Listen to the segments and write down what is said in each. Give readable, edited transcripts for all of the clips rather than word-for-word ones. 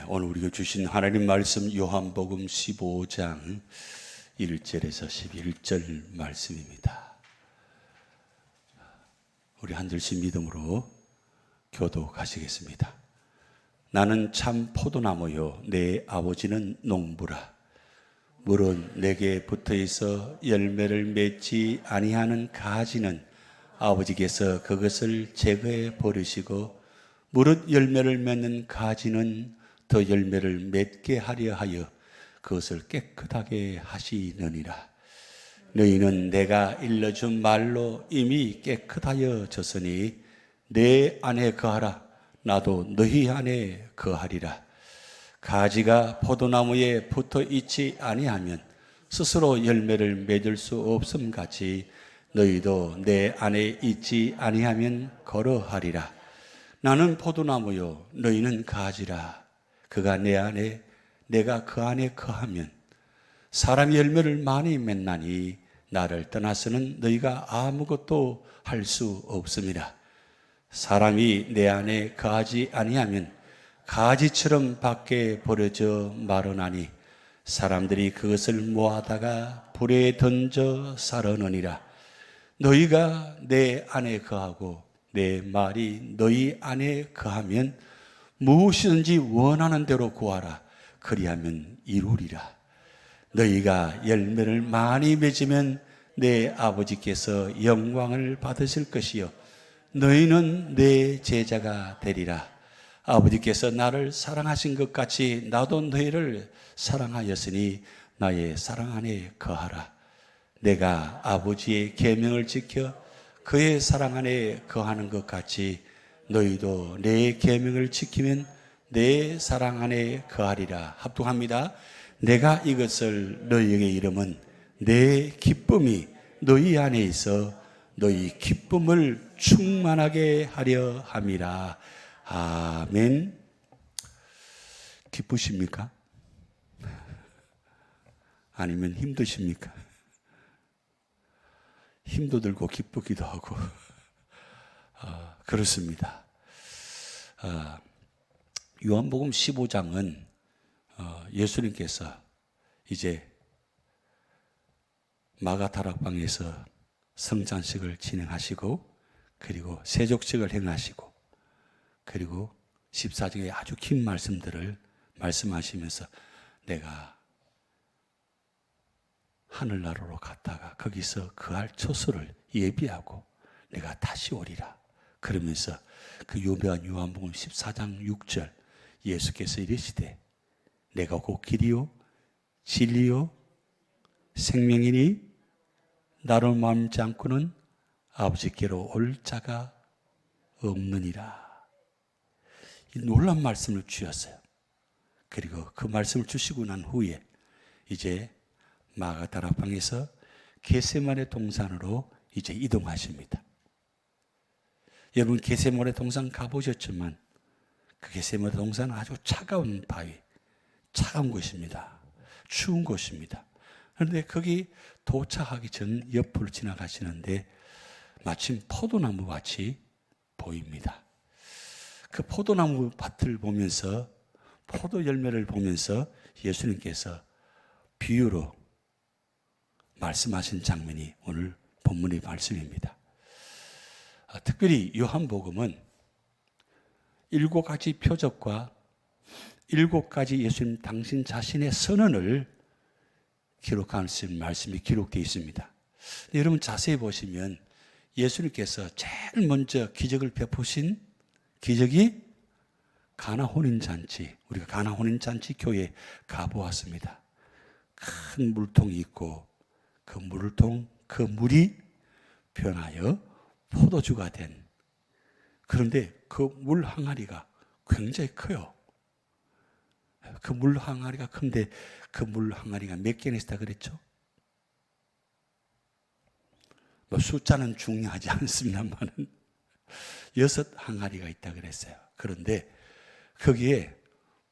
오늘 우리가 주신 하나님 말씀 요한복음 15장 1절에서 11절 말씀입니다. 우리 한 절씩 믿음으로 교독하시겠습니다. 나는 참 포도나무요 내 아버지는 농부라. 물은 내게 붙어있어 열매를 맺지 아니하는 가지는 아버지께서 그것을 제거해 버리시고 무릇 열매를 맺는 가지는 더 열매를 맺게 하려 하여 그것을 깨끗하게 하시느니라. 너희는 내가 일러준 말로 이미 깨끗하여 졌으니 내 안에 거하라. 나도 너희 안에 거하리라. 가지가 포도나무에 붙어 있지 아니하면 스스로 열매를 맺을 수 없음 같이 너희도 내 안에 있지 아니하면 걸어하리라. 나는 포도나무요 너희는 가지라. 그가 내 안에 내가 그 안에 거하면 사람이 열매를 많이 맺나니 나를 떠나서는 너희가 아무것도 할 수 없습니다. 사람이 내 안에 거하지 아니하면 가지처럼 밖에 버려져 마르나니 사람들이 그것을 모아다가 불에 던져 사르느니라. 너희가 내 안에 거하고 내 말이 너희 안에 거하면 무엇이든지 원하는 대로 구하라. 그리하면 이루리라. 너희가 열매를 많이 맺으면 내 아버지께서 영광을 받으실 것이요 너희는 내 제자가 되리라. 아버지께서 나를 사랑하신 것 같이 나도 너희를 사랑하였으니 나의 사랑 안에 거하라. 내가 아버지의 계명을 지켜 그의 사랑 안에 거하는 것 같이 너희도 내 계명을 지키면 내 사랑 안에 거하리라. 합독합니다. 내가 이것을 너희에게 이름은 내 기쁨이 너희 안에 있어 너희 기쁨을 충만하게 하려 함이라. 아멘. 기쁘십니까? 아니면 힘드십니까? 힘도 들고 기쁘기도 하고 그렇습니다. 요한복음 15장은 예수님께서 이제 마가다락방에서 성찬식을 진행하시고 그리고 세족식을 행하시고 그리고 14장의 아주 긴 말씀들을 말씀하시면서 내가 하늘나라로 갔다가 거기서 그할 처소를 예비하고 내가 다시 오리라. 그러면서 그 유명한 요한복음 14장 6절 예수께서 이르시되 내가 곧 길이요 진리요 생명이니 나로 마음지 않고는 아버지께로 올 자가 없느니라. 이 놀라운 말씀을 주셨어요. 그리고 그 말씀을 주시고 난 후에 이제 마가다락방에서 겟세마네 동산으로 이제 이동하십니다. 여러분 겟세마네 동산 가보셨지만 그 겟세마네 동산은 아주 차가운 바위, 차가운 곳입니다. 추운 곳입니다. 그런데 거기 도착하기 전 옆을 지나가시는데 마침 포도나무 밭이 보입니다. 그 포도나무 밭을 보면서 포도 열매를 보면서 예수님께서 비유로 말씀하신 장면이 오늘 본문의 말씀입니다. 특별히 요한복음은 7가지 표적과 7가지 예수님 당신 자신의 선언을 기록하신 말씀이 기록되어 있습니다. 여러분 자세히 보시면 예수님께서 제일 먼저 기적을 베푸신 기적이 가나 혼인잔치, 우리가 가나 혼인잔치 교회에 가보았습니다. 큰 물통이 있고 그 물통, 그 물이 변하여 포도주가 된, 그런데 그 물 항아리가 굉장히 커요. 그 물 항아리가 큰데 그 물 항아리가 몇 개나 있다 그랬죠? 뭐 숫자는 중요하지 않습니다만 6 항아리가 있다 그랬어요. 그런데 거기에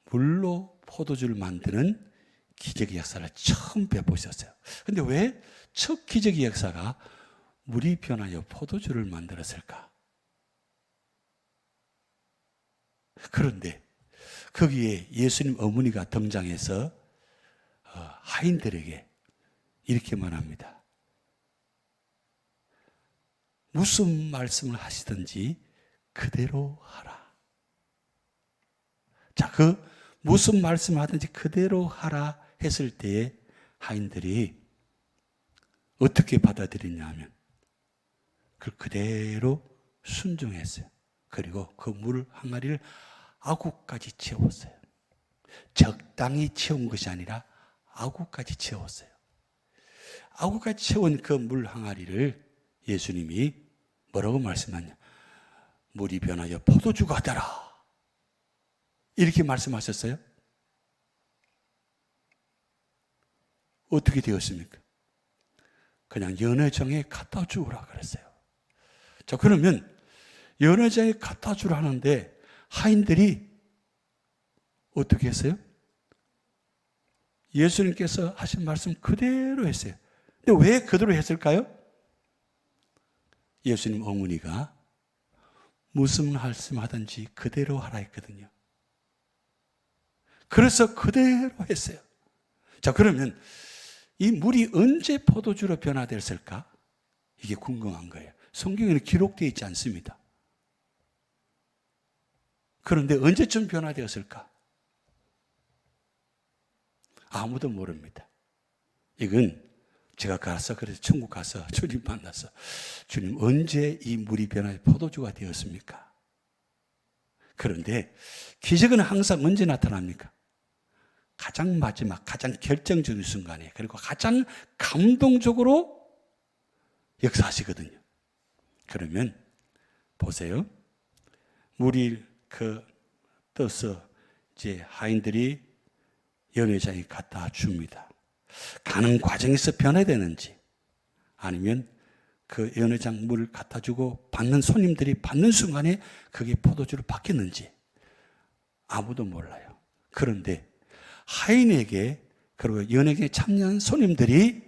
물로 포도주를 만드는 기적의 역사를 처음 베푸셨어요. 그런데 왜 첫 기적의 역사가 물이 변하여 포도주를 만들었을까? 그런데 거기에 예수님 어머니가 등장해서 하인들에게 이렇게 말합니다. 무슨 말씀을 하시든지 그대로 하라. 자, 그 무슨 말씀을 하든지 그대로 하라 했을 때에 하인들이 어떻게 받아들이냐 하면 그걸 그대로 순종했어요. 그리고 그 물 항아리를 아구까지 채웠어요. 적당히 채운 것이 아니라 아구까지 채웠어요. 아구까지 채운 그 물 항아리를 예수님이 뭐라고 말씀하냐? 물이 변하여 포도주가 되라. 이렇게 말씀하셨어요. 어떻게 되었습니까? 그냥 연회장에 갖다 주우라 그랬어요. 자, 그러면 연회장에 갖다 주라 하는데 하인들이 어떻게 했어요? 예수님께서 하신 말씀 그대로 했어요. 근데 왜 그대로 했을까요? 예수님 어머니가 무슨 말씀하든지 그대로 하라 했거든요. 그래서 그대로 했어요. 자, 그러면 이 물이 언제 포도주로 변화됐을까? 이게 궁금한 거예요. 성경에는 기록되어 있지 않습니다. 그런데 언제쯤 변화되었을까? 아무도 모릅니다. 이건 제가 그래서 천국 가서 주님 만나서 주님 언제 이 물이 변화해 포도주가 되었습니까? 그런데 기적은 항상 언제 나타납니까? 가장 마지막, 가장 결정적인 순간에, 그리고 가장 감동적으로 역사하시거든요. 그러면 보세요. 물이 떠서 이제 하인들이 연회장에 갖다 줍니다. 가는 과정에서 변화되는지 아니면 그 연회장 물을 갖다 주고 받는 손님들이 받는 순간에 그게 포도주로 바뀌었는지 아무도 몰라요. 그런데 하인에게 그리고 연회장에 참여한 손님들이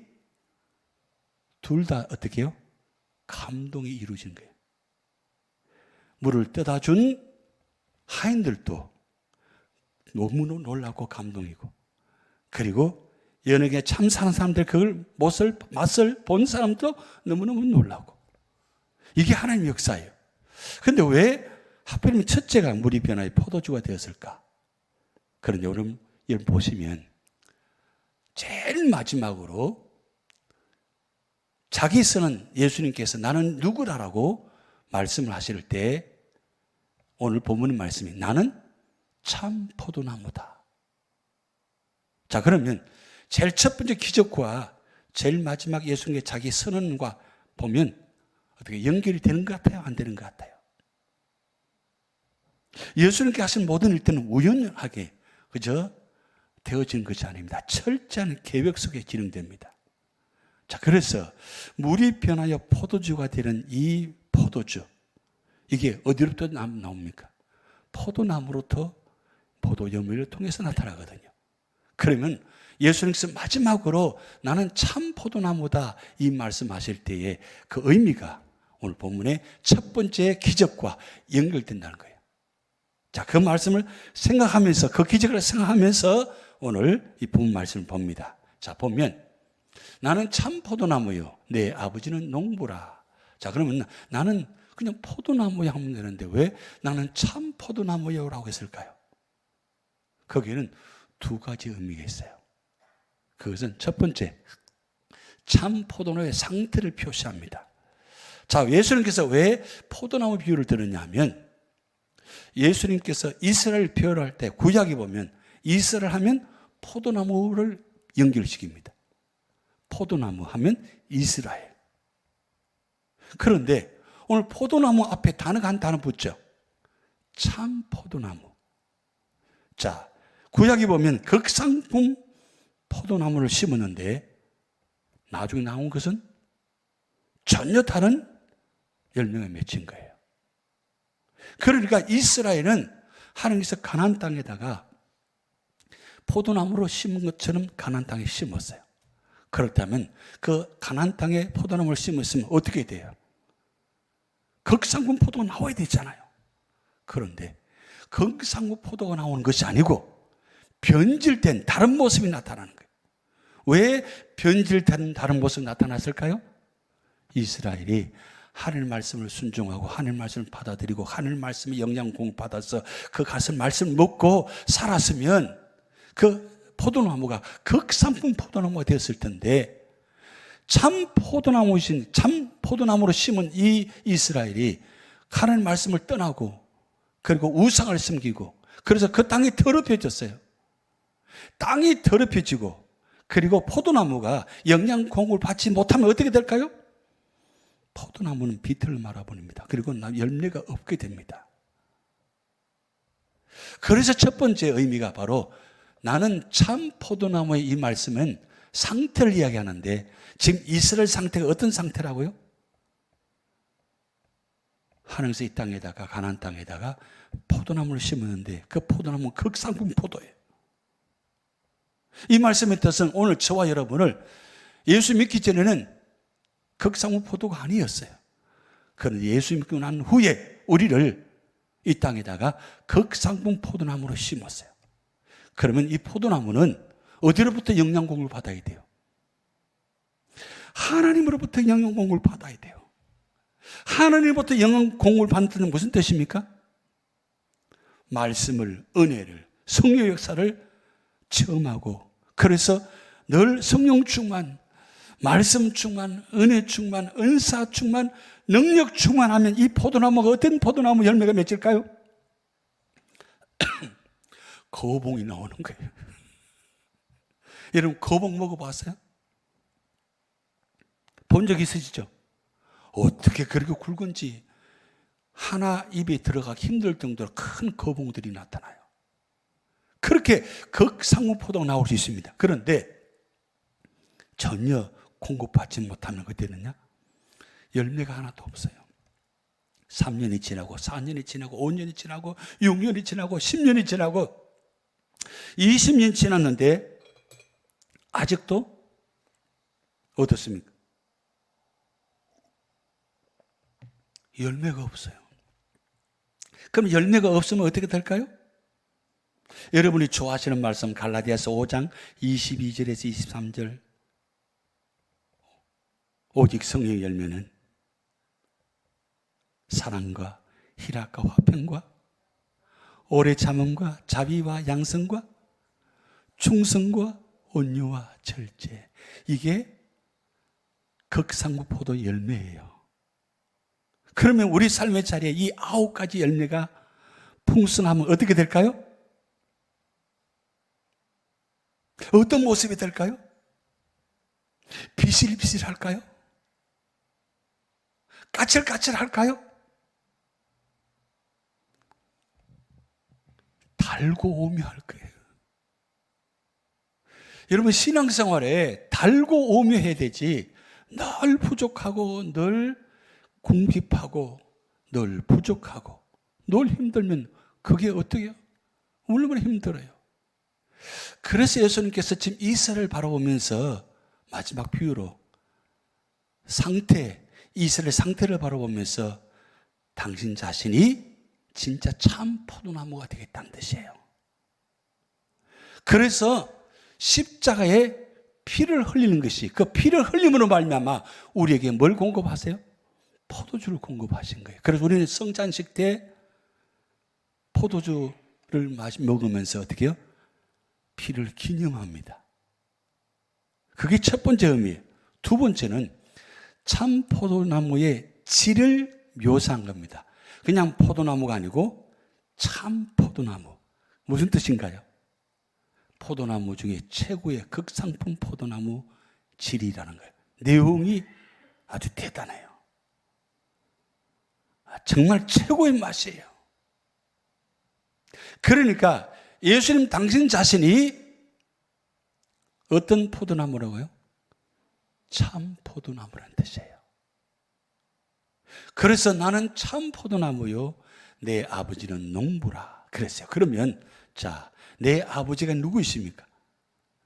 둘 다 어떻게 해요? 감동이 이루어진 거예요. 물을 떠다 준 하인들도 너무너무 놀라고 감동이고, 그리고 연예계에 참 사는 사람들 그걸 맛을 본 사람도 너무너무 놀라고, 이게 하나님의 역사예요. 그런데 왜 하필이면 첫째가 물이 변화해 포도주가 되었을까? 그런데 여러분 보시면 제일 마지막으로 자기 스는 예수님께서 나는 누구라라고 말씀을 하실 때 오늘 본문의 말씀이 나는 참 포도나무다. 자, 그러면 제일 첫 번째 기적과 제일 마지막 예수님의 자기 선언과 보면 어떻게 연결이 되는 것 같아요? 안 되는 것 같아요? 예수님께 하신 모든 일들은 우연하게 그저 되어지는 것이 아닙니다. 철저한 계획 속에 진행됩니다. 자, 그래서 물이 변하여 포도주가 되는 이 포도주, 이게 어디로부터 나옵니까? 포도나무로부터 포도여물을 통해서 나타나거든요. 그러면 예수님께서 마지막으로 나는 참 포도나무다 이 말씀하실 때에 그 의미가 오늘 본문의 첫 번째 기적과 연결된다는 거예요. 자, 그 말씀을 생각하면서, 그 기적을 생각하면서 오늘 이 본문 말씀을 봅니다. 자, 보면 나는 참 포도나무요, 내 아버지는 농부라. 자, 그러면 나는 그냥 포도나무야 하면 되는데 왜 나는 참 포도나무요라고 했을까요? 거기에는 두 가지 의미가 있어요. 그것은 첫 번째, 참 포도나무의 상태를 표시합니다. 자, 예수님께서 왜 포도나무 비유를 들었냐 하면, 예수님께서 이스라엘 표현할 때 구약에 보면 이스라엘 하면 포도나무를 연결시킵니다. 포도나무 하면 이스라엘. 그런데 오늘 포도나무 앞에 단어가 한 단어 붙죠. 참 포도나무. 자, 구약에 보면 극상품 포도나무를 심었는데 나중에 나온 것은 전혀 다른 열매가 맺힌 거예요. 그러니까 이스라엘은 하나님께서 가나안 땅에다가 포도나무로 심은 것처럼 가나안 땅에 심었어요. 그렇다면 그 가나안 땅에 포도나무를 심었으면 어떻게 돼요? 극상품 포도가 나와야 되잖아요. 그런데 극상무 포도가 나오는 것이 아니고 변질된 다른 모습이 나타나는 거예요. 왜 변질된 다른 모습이 나타났을까요? 이스라엘이 하늘 말씀을 순종하고 하늘 말씀을 받아들이고 하늘 말씀의 영향 공급받아서 그 가슴 말씀을 먹고 살았으면 그 포도나무가 극상품 포도나무가 되었을 텐데, 참 포도나무로 심은 이 이스라엘이 하늘 말씀을 떠나고 그리고 우상을 섬기고, 그래서 그 땅이 더럽혀졌어요. 땅이 더럽혀지고 그리고 포도나무가 영양 공급을 받지 못하면 어떻게 될까요? 포도나무는 비틀을 말아버립니다. 그리고 열매가 없게 됩니다. 그래서 첫 번째 의미가 바로, 나는 참 포도나무의 이 말씀은 상태를 이야기하는데, 지금 이스라엘 상태가 어떤 상태라고요? 하늘에서 이 땅에다가, 가나안 땅에다가 포도나무를 심었는데 그 포도나무는 극상품 포도예요. 이 말씀의 뜻은 오늘 저와 여러분을 예수 믿기 전에는 극상품 포도가 아니었어요. 그런데 예수 믿고 난 후에 우리를 이 땅에다가 극상품 포도나무로 심었어요. 그러면 이 포도나무는 어디로부터 영양 공급을 받아야 돼요? 하나님으로부터 영양 공급을 받아야 돼요. 하나님으로부터 영양 공급을 받는 무슨 뜻입니까? 말씀을, 은혜를, 성령 역사를 체험하고, 그래서 늘 성령 충만, 말씀 충만, 은혜 충만, 은사 충만, 능력 충만하면 이 포도나무가 어떤 포도나무 열매가 맺을까요? 거봉이 나오는 거예요. 여러분 거봉 먹어봤어요? 본 적 있으시죠? 어떻게 그렇게 굵은지 하나 입에 들어가기 힘들 정도로 큰 거봉들이 나타나요. 그렇게 극상무 포도가 나올 수 있습니다. 그런데 전혀 공급받지 못하면 어떻게 되느냐? 열매가 하나도 없어요. 3년이 지나고 4년이 지나고 5년이 지나고 6년이 지나고 10년이 지나고 20년 지났는데 아직도 어떻습니까? 열매가 없어요. 그럼 열매가 없으면 어떻게 될까요? 여러분이 좋아하시는 말씀 갈라디아서 5장 22절에서 23절, 오직 성령의 열매는 사랑과 희락과 화평과 오래 참음과 자비와 양성과 충성과 온유와 절제, 이게 극상무 포도 열매예요. 그러면 우리 삶의 자리에 이 9가지 열매가 풍성하면 어떻게 될까요? 어떤 모습이 될까요? 비실비실할까요? 까칠까칠할까요? 달고 오묘할 거예요. 여러분 신앙생활에 달고 오묘해야 되지, 늘 부족하고 늘 궁핍하고 늘 부족하고 늘 힘들면 그게 어떻게 해요? 얼마나 힘들어요. 그래서 예수님께서 지금 이스라엘을 바라보면서 마지막 비유로 이스라엘 상태를 바라보면서 당신 자신이 진짜 참 포도나무가 되겠다는 뜻이에요. 그래서 십자가에 피를 흘리는 것이, 그 피를 흘림으로 말미암아 우리에게 뭘 공급하세요? 포도주를 공급하신 거예요. 그래서 우리는 성찬식 때 포도주를 먹으면서 어떻게 해요? 피를 기념합니다. 그게 첫 번째 의미예요. 두 번째는 참 포도나무의 질을 묘사한 겁니다. 그냥 포도나무가 아니고 참 포도나무. 무슨 뜻인가요? 포도나무 중에 최고의 극상품 포도나무 질이라는 거예요. 내용이 아주 대단해요. 정말 최고의 맛이에요. 그러니까 예수님 당신 자신이 어떤 포도나무라고요? 참 포도나무라는 뜻이에요. 그래서 나는 참 포도나무요, 내 아버지는 농부라 그랬어요. 그러면 자, 내 아버지가 누구이십니까?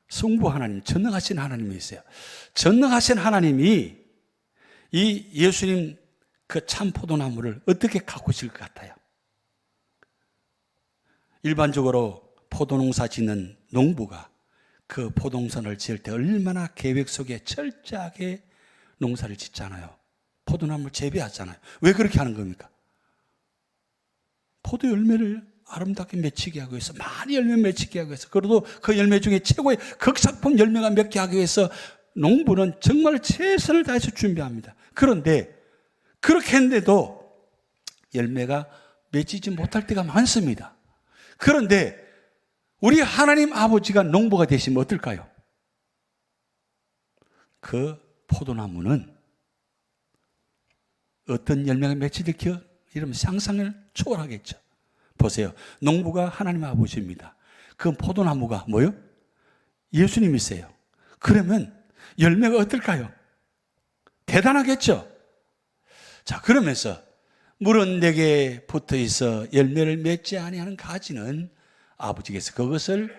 성부 하나님, 전능하신 하나님이 있어요. 전능하신 하나님이 이 예수님 그 참 포도나무를 어떻게 가꾸실 것 같아요? 일반적으로 포도농사 짓는 농부가 그 포도농사를 지을 때 얼마나 계획 속에 철저하게 농사를 짓잖아요. 포도나무를 재배하잖아요. 왜 그렇게 하는 겁니까? 포도 열매를 아름답게 맺히게 하기 위해서, 많이 열매 맺히게 하기 위해서, 그래도 그 열매 중에 최고의 극상품 열매가 맺게 하기 위해서 농부는 정말 최선을 다해서 준비합니다. 그런데 그렇게 했는데도 열매가 맺히지 못할 때가 많습니다. 그런데 우리 하나님 아버지가 농부가 되시면 어떨까요? 그 포도나무는 어떤 열매가 맺힐지 이러면 상상을 초월하겠죠. 보세요. 농부가 하나님 아버지입니다. 그 포도나무가 뭐요? 예수님이세요. 그러면 열매가 어떨까요? 대단하겠죠. 자, 그러면서 물은 내게 붙어 있어 열매를 맺지 아니하는 가지는 아버지께서 그것을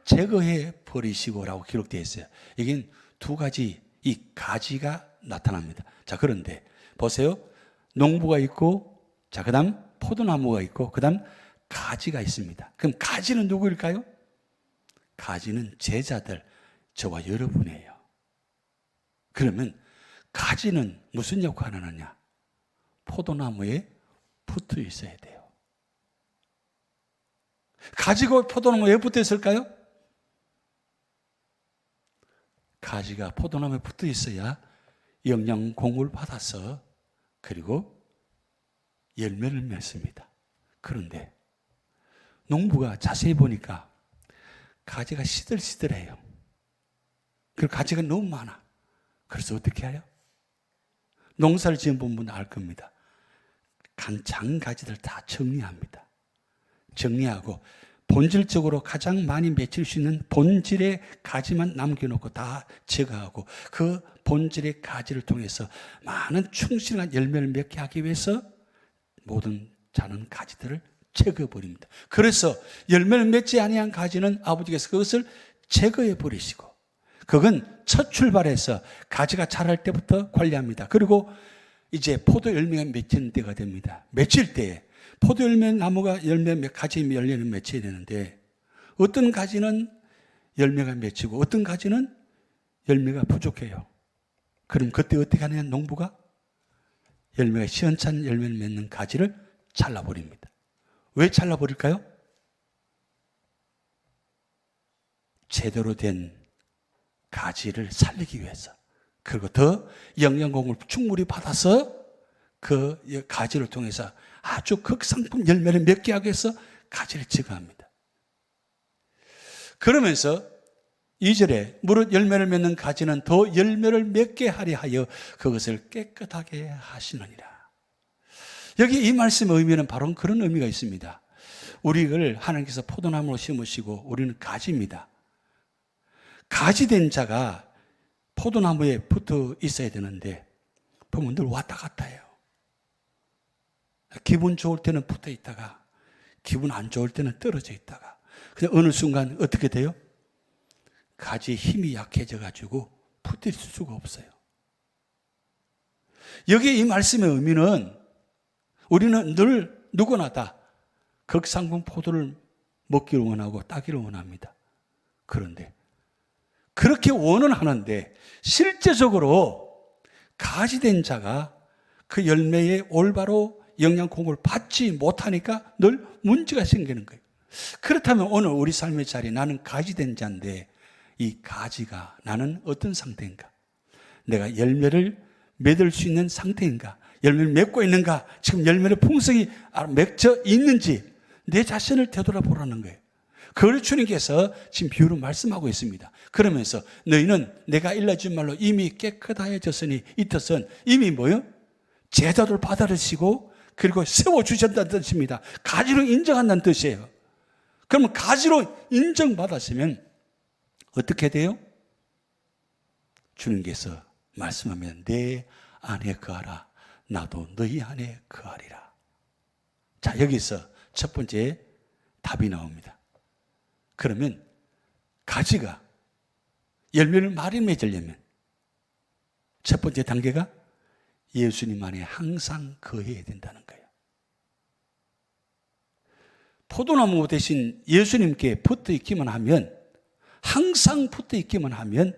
제거해 버리시고라고 기록되어 있어요. 이게 두 가지 이 가지가 나타납니다. 자, 그런데 보세요. 농부가 있고, 자, 그다음 포도나무가 있고, 그다음 가지가 있습니다. 그럼 가지는 누구일까요? 가지는 제자들, 저와 여러분이에요. 그러면 가지는 무슨 역할을 하느냐? 포도나무에 붙어 있어야 돼요. 가지가 포도나무에 왜 붙어 있을까요? 가지가 포도나무에 붙어 있어야 영양 공급을 받아서 그리고 열매를 맺습니다. 그런데 농부가 자세히 보니까 가지가 시들시들해요. 그리고 가지가 너무 많아. 그래서 어떻게 해요? 농사를 지은 분은 알 겁니다. 작은 가지들 다 정리합니다. 정리하고 본질적으로 가장 많이 맺힐 수 있는 본질의 가지만 남겨놓고 다 제거하고 그 본질의 가지를 통해서 많은 충실한 열매를 맺게 하기 위해서 모든 자는 가지들을 제거해버립니다. 그래서 열매를 맺지 아니한 가지는 아버지께서 그것을 제거해 버리시고, 그건 첫 출발해서 가지가 자랄 때부터 관리합니다. 그리고 이제 포도 열매가 맺히는 때가 됩니다. 맺힐 때에 포도 열매 나무가 가지 열매는 맺혀야 되는데 어떤 가지는 열매가 맺히고 어떤 가지는 열매가 부족해요. 그럼 그때 어떻게 하느냐? 농부가 열매가 시원찮은 열매를 맺는 가지를 잘라버립니다. 왜 잘라버릴까요? 제대로 된 가지를 살리기 위해서, 그리고 더 영양 공급을 충분히 받아서 그 가지를 통해서 아주 극상품 열매를 맺게 하기 위해서 가지를 제거합니다. 그러면서 2절에 무릇 열매를 맺는 가지는 더 열매를 맺게 하려 하여 그것을 깨끗하게 하시느니라. 여기 이 말씀의 의미는 바로 그런 의미가 있습니다. 우리를 하나님께서 포도나무로 심으시고 우리는 가지입니다. 가지된 자가 포도나무에 붙어 있어야 되는데 보면 늘 왔다 갔다 해요. 기분 좋을 때는 붙어 있다가 기분 안 좋을 때는 떨어져 있다가 그냥 어느 순간 어떻게 돼요? 가지의 힘이 약해져 가지고 붙어 있을 수가 없어요. 여기 이 말씀의 의미는 우리는 늘 누구나 다 극상품 포도를 먹기를 원하고 따기를 원합니다. 그런데 그렇게 원은 하는데 실제적으로 가지된 자가 그 열매에 올바로 영양 공급을 받지 못하니까 늘 문제가 생기는 거예요. 그렇다면 오늘 우리 삶의 자리에 나는 가지된 자인데 이 가지가 나는 어떤 상태인가? 내가 열매를 맺을 수 있는 상태인가? 열매를 맺고 있는가? 지금 열매를 풍성히 맺혀 있는지 내 자신을 되돌아보라는 거예요. 그걸 주님께서 지금 비유로 말씀하고 있습니다. 그러면서 너희는 내가 일러준 말로 이미 깨끗하여졌으니 이 뜻은 이미 뭐요? 제자도를 받아들이시고 그리고 세워주셨다는 뜻입니다. 가지로 인정한다는 뜻이에요. 그러면 가지로 인정받았으면 어떻게 돼요? 주님께서 말씀하면 내 안에 거하라. 나도 너희 안에 거하리라. 자, 여기서 첫 번째 답이 나옵니다. 그러면 가지가 열매를 많이 맺으려면 첫 번째 단계가 예수님 안에 항상 거해야 된다는 거예요. 포도나무 대신 예수님께 붙어 있기만 하면, 항상 붙어 있기만 하면,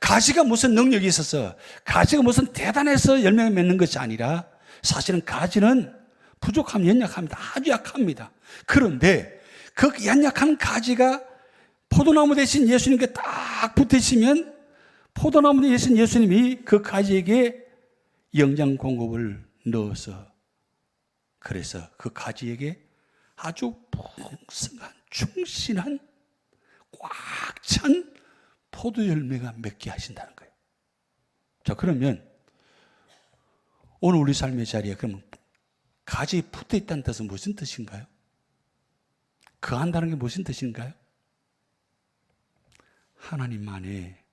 가지가 무슨 능력이 있어서, 가지가 무슨 대단해서 열매를 맺는 것이 아니라, 사실은 가지는 부족하면 연약합니다. 아주 약합니다. 그런데 그 연약한 가지가 포도나무 대신 예수님께 딱 붙어 있으면, 포도나무 대신 예수님이 그 가지에게 영양 공급을 넣어서, 그래서 그 가지에게 아주 풍성한, 충실한, 꽉 찬 포도 열매가 맺게 하신다는 거예요. 자, 그러면 오늘 우리 삶의 자리에 그러면 가지에 붙어 있다는 뜻은 무슨 뜻인가요? 거한다는 게 무슨 뜻인가요? 하나님 안에,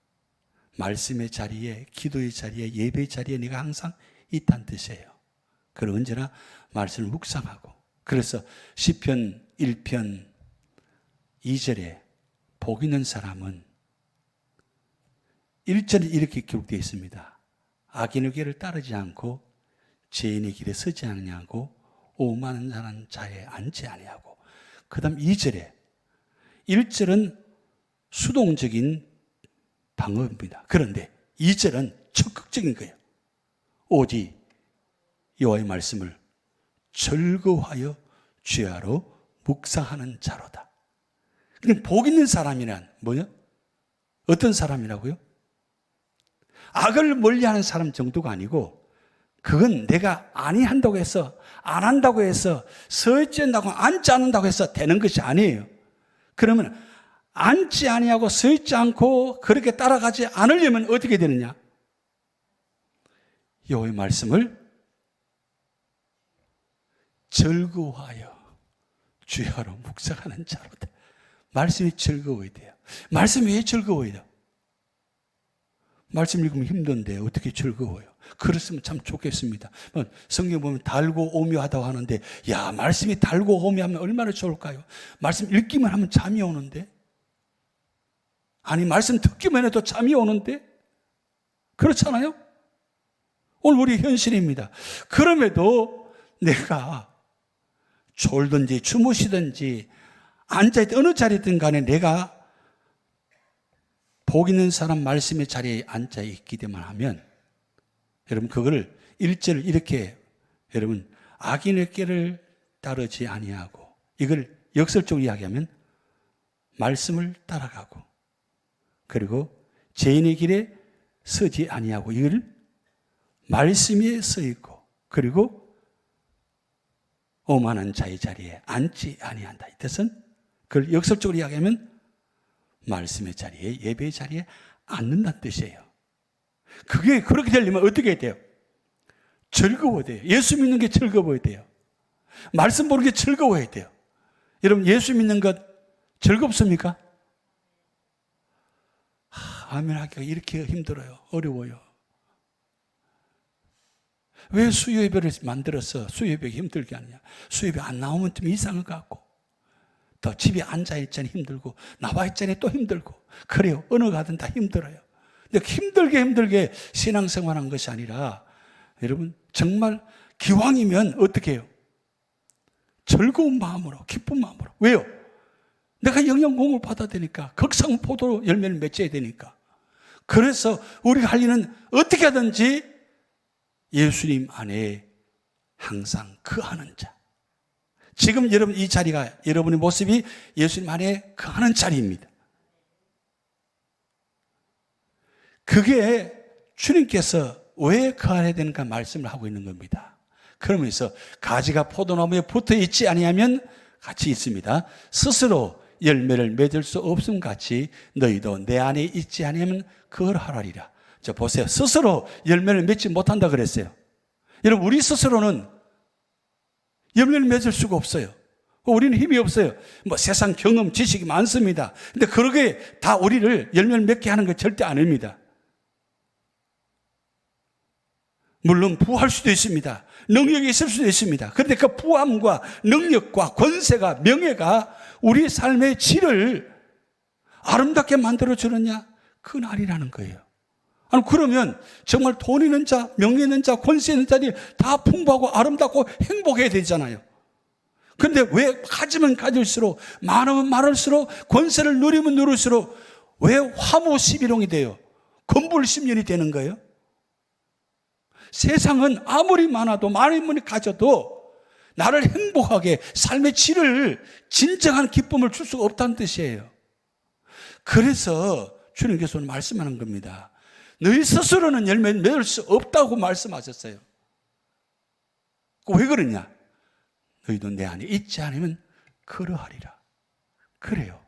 말씀의 자리에, 기도의 자리에, 예배의 자리에 네가 항상 있다는 뜻이에요. 그리고 언제나 말씀을 묵상하고. 그래서 시편 1편 2절에 복 있는 사람은 1절에 이렇게 기록되어 있습니다. 악인의 길을 따르지 않고 죄인의 길에 서지 아니하고 오만한 자는 자리에 앉지 아니하고. 그 다음 2절에 1절은 수동적인 방어입니다. 그런데 2절은 적극적인 거예요. 오직 여호와의 말씀을 즐거워하여 주야로 묵상하는 자로다. 그냥 복 있는 사람이란 뭐요? 어떤 사람이라고요? 악을 멀리하는 사람 정도가 아니고, 그건 내가 아니한다고 해서, 안 한다고 해서, 서 있지 않는다고, 앉지 않는다고 해서 되는 것이 아니에요. 그러면 앉지 아니하고 서 있지 않고 그렇게 따라가지 않으려면 어떻게 되느냐? 여호와의 말씀을 즐거워하여 주야로 묵상하는 자로다. 말씀이 즐거워야 돼요. 말씀이 왜 즐거워야 돼요? 말씀 읽으면 힘든데 어떻게 즐거워요? 그랬으면 참 좋겠습니다. 성경 보면 달고 오묘하다고 하는데, 야, 말씀이 달고 오묘하면 얼마나 좋을까요? 말씀 읽기만 하면 잠이 오는데, 아니 말씀 듣기만 해도 잠이 오는데, 그렇잖아요? 오늘 우리 현실입니다. 그럼에도 내가 졸든지 주무시든지 앉아있든 어느 자리든 간에 내가 복 있는 사람 말씀의 자리에 앉아있기 때문에 하면, 여러분 그거를 1절을 이렇게, 여러분 악인의 길을 따르지 아니하고, 이걸 역설적으로 이야기하면 말씀을 따라가고, 그리고 죄인의 길에 서지 아니하고, 이걸 말씀 위에 서 있고, 그리고 오만한 자의 자리에 앉지 아니한다. 이 뜻은 그걸 역설적으로 이야기하면 말씀의 자리에, 예배의 자리에 앉는다는 뜻이에요. 그게 그렇게 되려면 어떻게 돼요? 즐거워야 돼요. 예수 믿는 게 즐거워야 돼요. 말씀 보는 게 즐거워야 돼요. 여러분 예수 믿는 것 즐겁습니까? 아멘 하기가 이렇게 힘들어요. 어려워요. 왜 수요예배를 만들어서 수요예배 힘들게 하느냐? 수요예배 안 나오면 좀 이상한 것 같고, 또 집에 앉아있자니 힘들고, 나와있자니 또 힘들고, 그래요. 어느 가든 다 힘들어요. 근데 힘들게 신앙생활한 것이 아니라, 여러분 정말 기왕이면 어떻게 해요? 즐거운 마음으로, 기쁜 마음으로. 왜요? 내가 영양공을 받아야 되니까, 극상포도 열매를 맺어야 되니까. 그래서 우리가 할 일은 어떻게 하든지 예수님 안에 항상 거하는 자. 지금 여러분 이 자리가, 여러분의 모습이 예수님 안에 거하는 자리입니다. 그게 주님께서 왜 거해야 되는가 말씀을 하고 있는 겁니다. 그러면서 가지가 포도나무에 붙어 있지 아니하면 같이 있습니다. 스스로 열매를 맺을 수 없음 같이 너희도 내 안에 있지 아니하면 그걸 하라리라. 자 보세요. 스스로 열매를 맺지 못한다 그랬어요. 여러분 우리 스스로는 열매를 맺을 수가 없어요. 우리는 힘이 없어요. 뭐 세상 경험, 지식이 많습니다. 근데 그러게 다 우리를 열매를 맺게 하는 건 절대 아닙니다. 물론 부할 수도 있습니다. 능력이 있을 수도 있습니다. 그런데 그 부함과 능력과 권세가, 명예가 우리 삶의 질을 아름답게 만들어주느냐? 그날이라는 거예요. 아니 그러면 정말 돈 있는 자, 명예 있는 자, 권세 있는 자들이 다 풍부하고 아름답고 행복해야 되잖아요. 그런데 왜 가지면 가질수록, 많으면 많을수록, 권세를 누리면 누릴수록 왜 화무 11홍이 돼요? 건불 10년이 되는 거예요? 세상은 아무리 많아도 많이 가져도 나를 행복하게 삶의 질을, 진정한 기쁨을 줄 수가 없다는 뜻이에요. 그래서 주님께서는 말씀하는 겁니다. 너희 스스로는 열매를 맺을 수 없다고 말씀하셨어요. 왜 그러냐? 너희도 내 안에 있지 않으면 그러하리라. 그래요.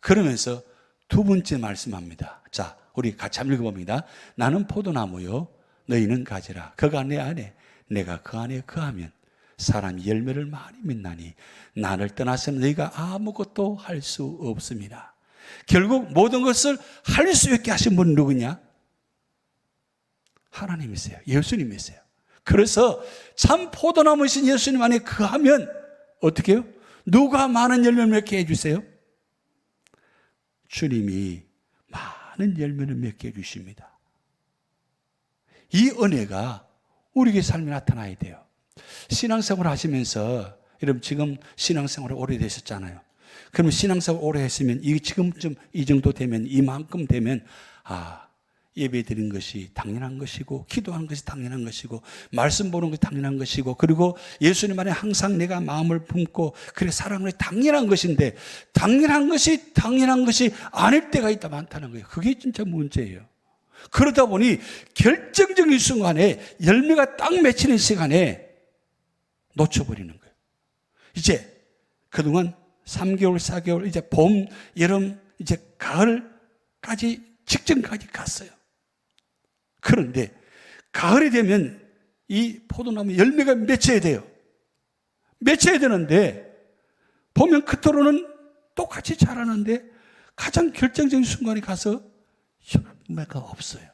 그러면서 두 번째 말씀합니다. 자, 우리 같이 한번 읽어봅니다. 나는 포도나무요, 너희는 가지라. 그가 내 안에, 내가 그 안에 거하면 사람이 열매를 많이 맺나니 나를 떠나서는 너희가 아무것도 할 수 없습니다. 결국 모든 것을 할 수 있게 하신 분은 누구냐? 하나님이세요. 예수님이세요. 그래서 참 포도나무이신 예수님 안에 거하면 어떻게 해요? 누가 많은 열매를 맺게 해주세요? 주님이 많은 열매를 맺게 해주십니다. 이 은혜가 우리의 삶에 나타나야 돼요. 신앙생활 하시면서, 여러분 지금 신앙생활이 오래되셨잖아요. 그러면 신앙생활 오래 했으면, 지금쯤 이 정도 되면, 이만큼 되면, 예배 드린 것이 당연한 것이고, 기도하는 것이 당연한 것이고, 말씀 보는 것이 당연한 것이고, 그리고 예수님 안에 항상 내가 마음을 품고, 그래 사랑하는 것이 당연한 것인데, 당연한 것이 아닐 때가 있다 많다는 거예요. 그게 진짜 문제예요. 그러다 보니 결정적인 순간에, 열매가 딱 맺히는 시간에 놓쳐버리는 거예요. 이제 그동안 3개월, 4개월, 이제 봄, 여름, 이제 가을까지, 직전까지 갔어요. 그런데 가을이 되면 이 포도나무 열매가 맺혀야 돼요. 맺혀야 되는데, 보면 그토록은 똑같이 자라는데 가장 결정적인 순간에 가서 열매가 없어요.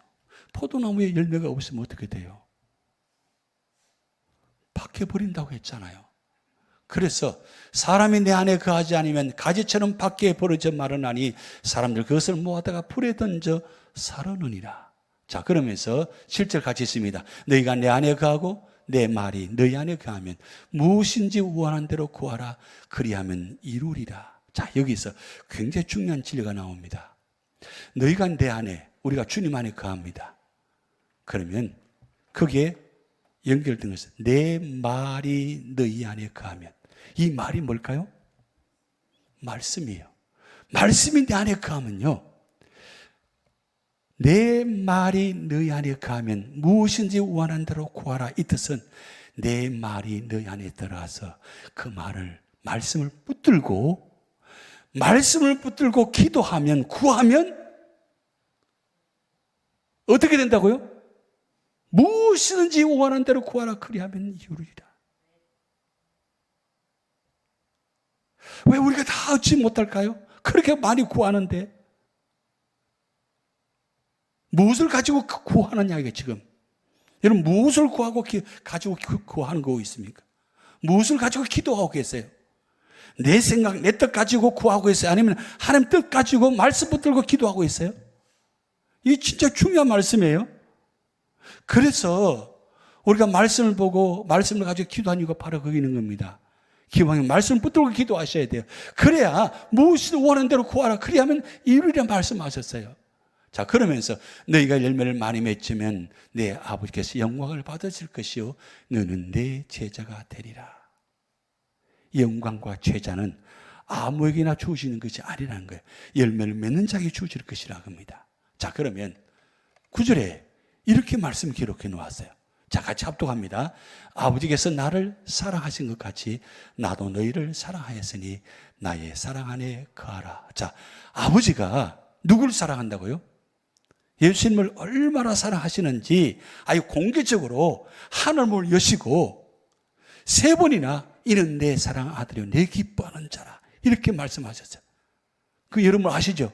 포도나무에 열매가 없으면 어떻게 돼요? 박해버린다고 했잖아요. 그래서 사람이 내 안에 거하지 않으면 가지처럼 밖에 버려져 마르나니 사람들 그것을 모아다가 불에 던져 사르느니라. 자, 그러면서 7절 같이 있습니다. 너희가 내 안에 거하고 내 말이 너희 안에 거하면 무엇인지 원하는 대로 구하라. 그리하면 이루리라. 자, 여기서 굉장히 중요한 진리가 나옵니다. 너희가 내 안에, 우리가 주님 안에 거합니다. 그러면 거기에 연결된 것은 내 말이 너희 안에 거하면, 이 말이 뭘까요? 말씀이에요. 말씀이 내 안에 거하면요, 내 말이 너희 안에 거하면 무엇인지 원하는 대로 구하라. 이 뜻은 내 말이 너희 안에 들어가서 그 말씀을 붙들고 기도하면, 구하면 어떻게 된다고요? 무엇이든지 원하는 대로 구하라. 그리하면 이루리라. 왜 우리가 다 얻지 못할까요? 그렇게 많이 구하는데. 무엇을 가지고 구하느냐, 이게 지금. 여러분, 무엇을 가지고 구하는 거 있습니까? 무엇을 가지고 기도하고 계세요? 내 생각, 내 뜻 가지고 구하고 있어요? 아니면 하나님 뜻 가지고 말씀 붙들고 기도하고 있어요? 이게 진짜 중요한 말씀이에요. 그래서 우리가 말씀을 보고 말씀을 가지고 기도하는 이유가 바로 거기 있는 겁니다. 기왕이면 말씀을 붙들고 기도하셔야 돼요. 그래야 무엇이든 원하는 대로 구하라. 그리하면 이루리라 말씀하셨어요. 자, 그러면서 너희가 열매를 많이 맺으면 내 아버지께서 영광을 받으실 것이요 너는 내 제자가 되리라. 영광과 제자는 아무에게나 주어지는 것이 아니라는 거예요. 열매를 맺는 자에게 주어질 것이라고 합니다. 자, 그러면 9절에 이렇게 말씀 기록해 놓았어요. 자, 같이 합독합니다. 아버지께서 나를 사랑하신 것 같이 나도 너희를 사랑하였으니 나의 사랑 안에 거하라. 자, 아버지가 누구를 사랑한다고요? 예수님을 얼마나 사랑하시는지 아주 공개적으로 하늘문을 여시고 3번이나 이는 내 사랑 아들이요 내 기뻐하는 자라 이렇게 말씀하셨어요. 그 여러분 아시죠?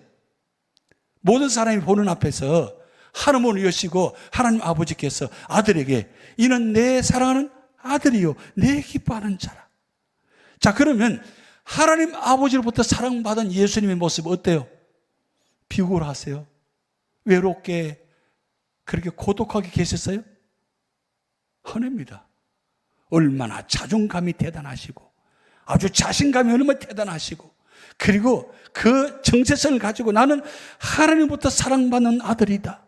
모든 사람이 보는 앞에서 하늘문을 여시고 하나님 아버지께서 아들에게 이는 내 사랑하는 아들이요 내 기뻐하는 자라. 자, 그러면 하나님 아버지로부터 사랑받은 예수님의 모습 어때요? 비굴하세요? 외롭게 그렇게 고독하게 계셨어요? 아닙니다. 얼마나 자존감이 대단하시고 아주 자신감이 얼마나 대단하시고, 그리고 그 정체성을 가지고 나는 하나님부터 사랑받는 아들이다.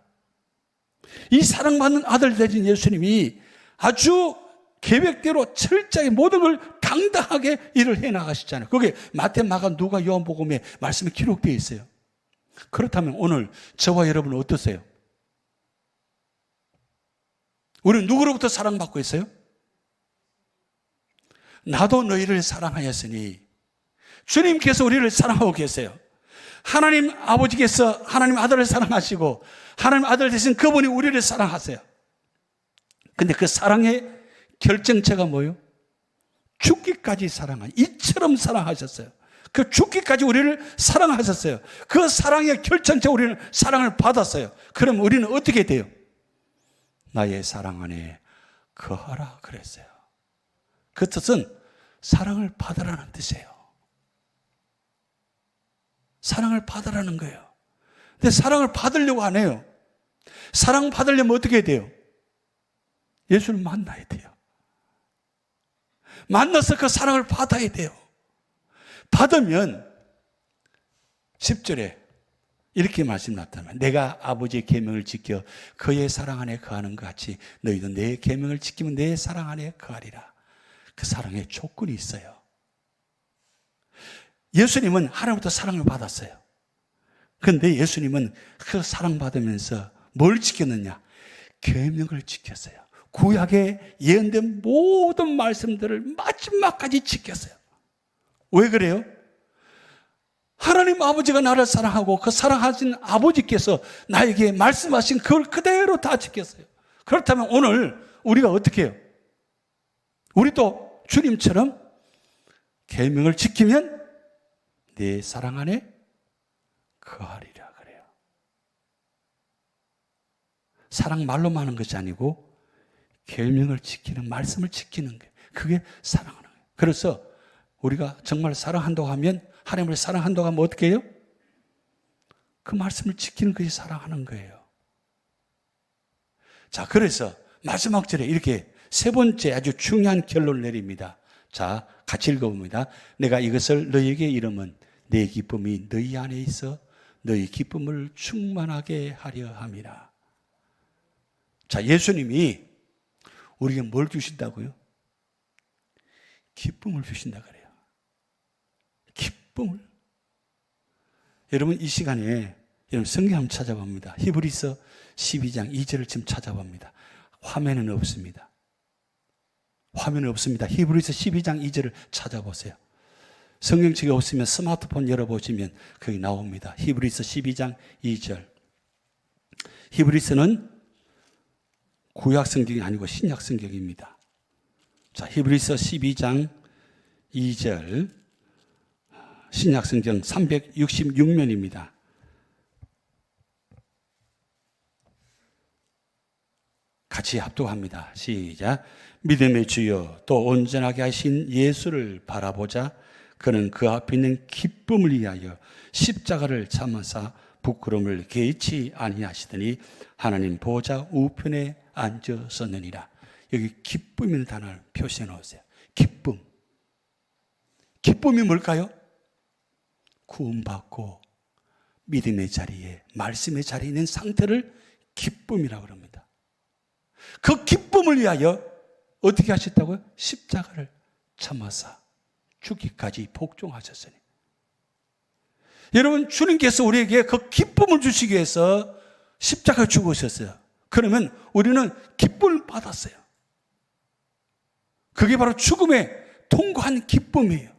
이 사랑받는 아들 되신 예수님이 아주 계획대로 철저히 모든 걸 당당하게 일을 해나가시잖아요. 그게 마태, 마가, 누가, 요한복음에 말씀이 기록되어 있어요. 그렇다면 오늘 저와 여러분은 어떠세요? 우리는 누구로부터 사랑받고 있어요? 나도 너희를 사랑하였으니, 주님께서 우리를 사랑하고 계세요. 하나님 아버지께서 하나님 아들을 사랑하시고 하나님 아들 되신 그분이 우리를 사랑하세요. 근데 그 사랑의 결정체가 뭐예요? 죽기까지 사랑한, 이처럼 사랑하셨어요. 그 죽기까지 우리를 사랑하셨어요. 그 사랑의 결정체, 우리는 사랑을 받았어요. 그럼 우리는 어떻게 돼요? 나의 사랑 안에 거하라 그랬어요. 그 뜻은 사랑을 받으라는 뜻이에요. 사랑을 받으라는 거예요. 근데 사랑을 받으려고 안 해요. 사랑 받으려면 어떻게 해야 돼요? 예수를 만나야 돼요. 만나서 그 사랑을 받아야 돼요. 받으면 10절에 이렇게 말씀났다면, 내가 아버지의 계명을 지켜 그의 사랑 안에 거하는 것 같이 너희도 내 계명을 지키면 내 사랑 안에 거하리라. 그 사랑에 조건이 있어요. 예수님은 하나님부터 사랑을 받았어요. 그런데 예수님은 그 사랑받으면서 뭘 지켰느냐? 계명을 지켰어요. 구약에 예언된 모든 말씀들을 마지막까지 지켰어요. 왜 그래요? 하나님 아버지가 나를 사랑하고 그 사랑하신 아버지께서 나에게 말씀하신 그걸 그대로 다 지켰어요. 그렇다면 오늘 우리가 어떻게 해요? 우리도 주님처럼 계명을 지키면 내 사랑 안에 거하리라 그래요. 사랑 말로만 하는 것이 아니고 계명을 지키는, 말씀을 지키는 게, 그게 사랑하는 거예요. 그래서 우리가 정말 사랑한다고 하면, 하나님을 사랑한다고 하면 어떻게 해요? 그 말씀을 지키는 것이 사랑하는 거예요. 자, 그래서 마지막 절에 이렇게 세 번째 아주 중요한 결론을 내립니다. 자, 같이 읽어봅니다. 내가 이것을 너희에게 이름은 내 기쁨이 너희 안에 있어 너희 기쁨을 충만하게 하려 함이라. 자, 예수님이 우리에게 뭘 주신다고요? 기쁨을 주신다 그래요. 기쁨을. 여러분, 이 시간에 여러분 성경 한번 찾아봅니다. 히브리서 12장 2절을 지금 찾아봅니다. 화면은 없습니다. 화면은 없습니다. 히브리서 12장 2절을 찾아보세요. 성경책이 없으면 스마트폰 열어보시면 거기 나옵니다. 히브리서 12장 2절. 히브리서는 구약 성경이 아니고 신약 성경입니다. 자, 히브리서 12장 2절. 신약 성경 366면입니다. 같이 합독합니다. 시작. 믿음의 주여 또 온전하게 하신 예수를 바라보자. 그는 그 앞에 있는 기쁨을 위하여 십자가를 참으사 부끄러움을 개의치 아니하시더니 하나님 보좌 우편에 앉으셨느니라. 여기 기쁨이라는 단어를 표시해 놓으세요. 기쁨. 기쁨이 뭘까요? 구원받고 믿음의 자리에, 말씀의 자리에 있는 상태를 기쁨이라고 합니다. 그 기쁨을 위하여 어떻게 하셨다고요? 십자가를 참아사 죽기까지 복종하셨으니. 여러분, 주님께서 우리에게 그 기쁨을 주시기 위해서 십자가를 죽으셨어요. 그러면 우리는 기쁨을 받았어요. 그게 바로 죽음에 통과한 기쁨이에요.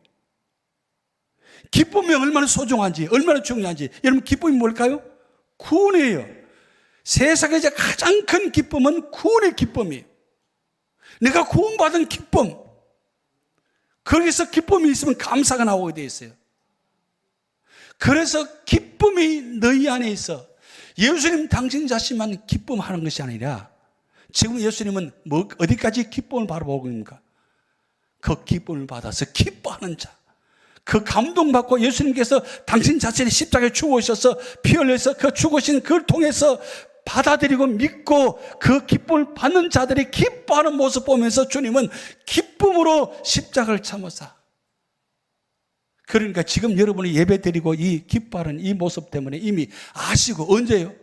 기쁨이 얼마나 소중한지, 얼마나 중요한지. 여러분, 기쁨이 뭘까요? 구원이에요. 세상에서 가장 큰 기쁨은 구원의 기쁨이에요. 내가 구원받은 기쁨. 거기서 기쁨이 있으면 감사가 나오게 되어 있어요. 그래서 기쁨이 너희 안에 있어. 예수님 당신 자신만 기쁨하는 것이 아니라 지금 예수님은 어디까지 기쁨을 바라보고 있는가? 그 기쁨을 받아서 기뻐하는 자. 그 감동받고 예수님께서 당신 자신의 십자가에 죽으셔서 피 흘려서 그 죽으신 그걸 통해서 받아들이고 믿고 그 기쁨을 받는 자들이 기뻐하는 모습 보면서 주님은 기쁨으로 십자가를 참으사 그러니까 지금 여러분이 예배 드리고 이 기뻐하는 이 모습 때문에 이미 아시고, 언제요?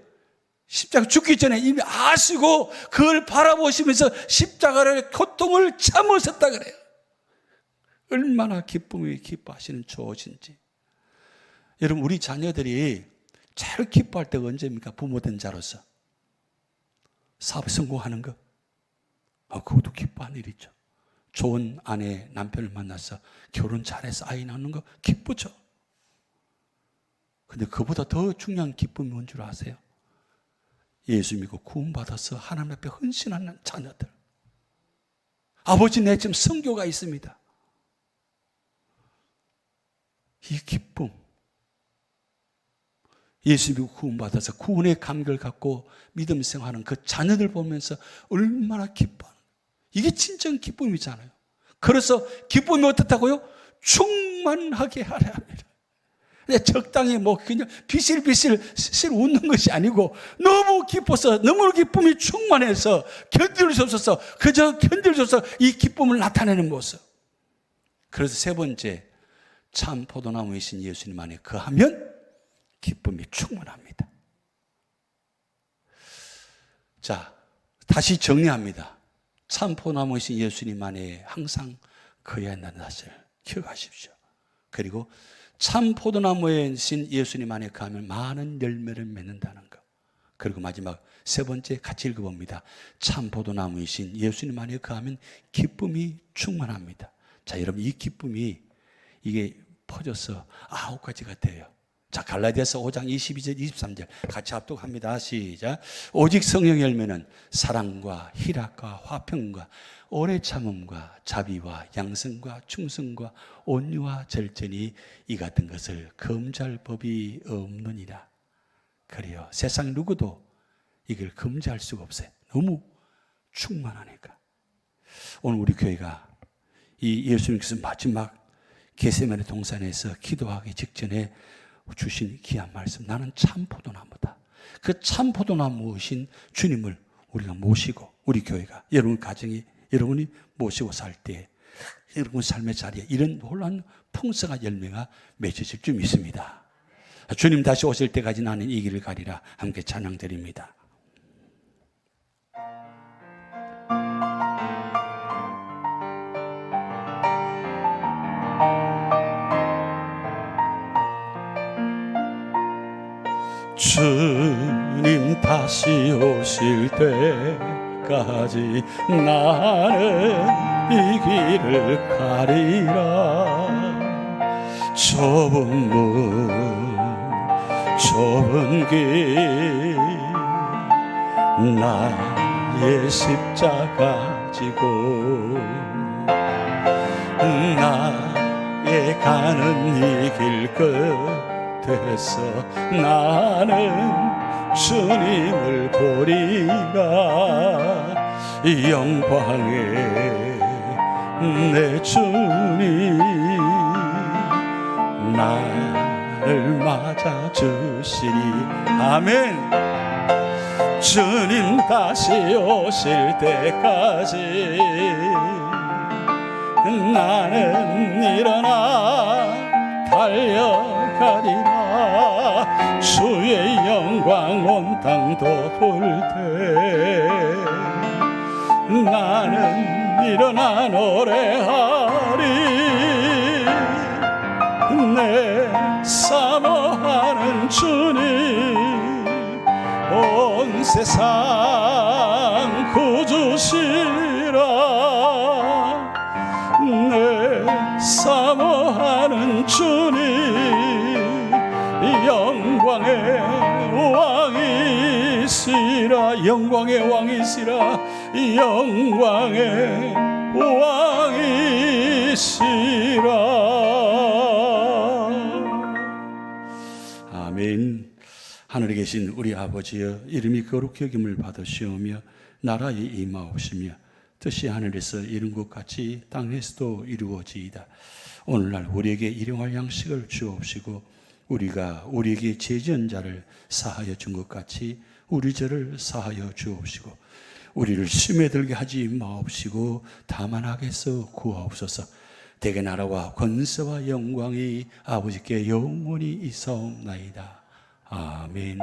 십자가 죽기 전에 이미 아시고 그걸 바라보시면서 십자가의 고통을 참으셨다 그래요. 얼마나 기쁨이 기뻐하시는 좋으신지. 여러분, 우리 자녀들이 제일 기뻐할 때가 언제입니까? 부모된 자로서 사업 성공하는 거, 그것도 기뻐하는 일이죠. 좋은 아내, 남편을 만나서 결혼 잘해서 아이 낳는 거 기쁘죠. 근데 그보다 더 중요한 기쁨이 뭔 줄 아세요? 예수 믿고 구원받아서 하나님 앞에 헌신하는 자녀들. 아버지, 내 지금 성교가 있습니다. 이 기쁨. 예수 믿고 구원받아서 구원의 감격을 갖고 믿음 생활하는 그 자녀들 보면서 얼마나 기뻐하는, 이게 진정 기쁨이잖아요. 그래서 기쁨이 어떻다고요? 충만하게 하려 합니다. 적당히 그냥 비실비실 웃는 것이 아니고 너무 기뻐서, 너무 기쁨이 충만해서 견딜 수 없어서, 그저 견딜 수 없어서 이 기쁨을 나타내는 모습. 그래서 세 번째, 참 포도나무이신 예수님 안에 거하면 기쁨이 충만합니다. 자, 다시 정리합니다. 참 포도나무이신 예수님 안에 항상 거해야 한다는 사실을 기억하십시오. 그리고 참 포도나무이신 예수님 안에 거하면 많은 열매를 맺는다는 것. 그리고 마지막 세 번째 같이 읽어봅니다. 참 포도나무이신 예수님 안에 거하면 기쁨이 충만합니다. 자, 여러분, 이 기쁨이 이게 퍼져서 9가지가 돼요. 자, 갈라디아서 5장 22절 23절 같이 합독합니다. 시작. 오직 성령의 열매는 사랑과 희락과 화평과 오래 참음과 자비와 양성과 충성과 온유와 절제니 이 같은 것을 금지할 법이 없느니라. 그래요. 세상 누구도 이걸 금지할 수가 없어요. 너무 충만하니까. 오늘 우리 교회가 이 예수님께서 마지막 겟세마네 동산에서 기도하기 직전에 주신 귀한 말씀, 나는 참 포도나무다. 그 참 포도나무이신 주님을 우리가 모시고, 우리 교회가, 여러분 가정이, 여러분이 모시고 살 때 여러분 삶의 자리에 이런 놀라운 풍성한 열매가 맺어질 줄 믿습니다. 주님 다시 오실 때까지 나는 이 길을 가리라. 함께 찬양 드립니다. 주님 다시 오실 때까지 나는 이 길을 가리라. 좁은 문, 좁은 길, 나의 십자가 지고 나의 가는 이 길 끝에서 나는 주님을 보리라. 이 영광의 내 주님 나를 맞아주시리. 아멘. 주님 다시 오실 때까지 나는 일어나 달려가리라. 주의 영광 온 땅 덮을 때 나는 일어나 노래하리. 내 사모하는 주님 온 세상 구주시라. 내 사모하는 주님 영광의 왕이시라. 영광의 왕이시라. 영광의 왕이시라. 아멘. 하늘에 계신 우리 아버지여, 이름이 거룩히 여김을 받으시오며 나라에 임하옵시며 뜻이 하늘에서 이룬 것 같이 땅에서도 이루어지이다. 오늘날 우리에게 일용할 양식을 주옵시고 우리가 우리에게 죄지은 자를 사하여 준 것 같이 우리 죄를 사하여 주옵시고 우리를 시험에 들게 하지 마옵시고 다만 악에서 구하옵소서. 대개 나라와 권세와 영광이 아버지께 영원히 있사옵나이다. 아멘.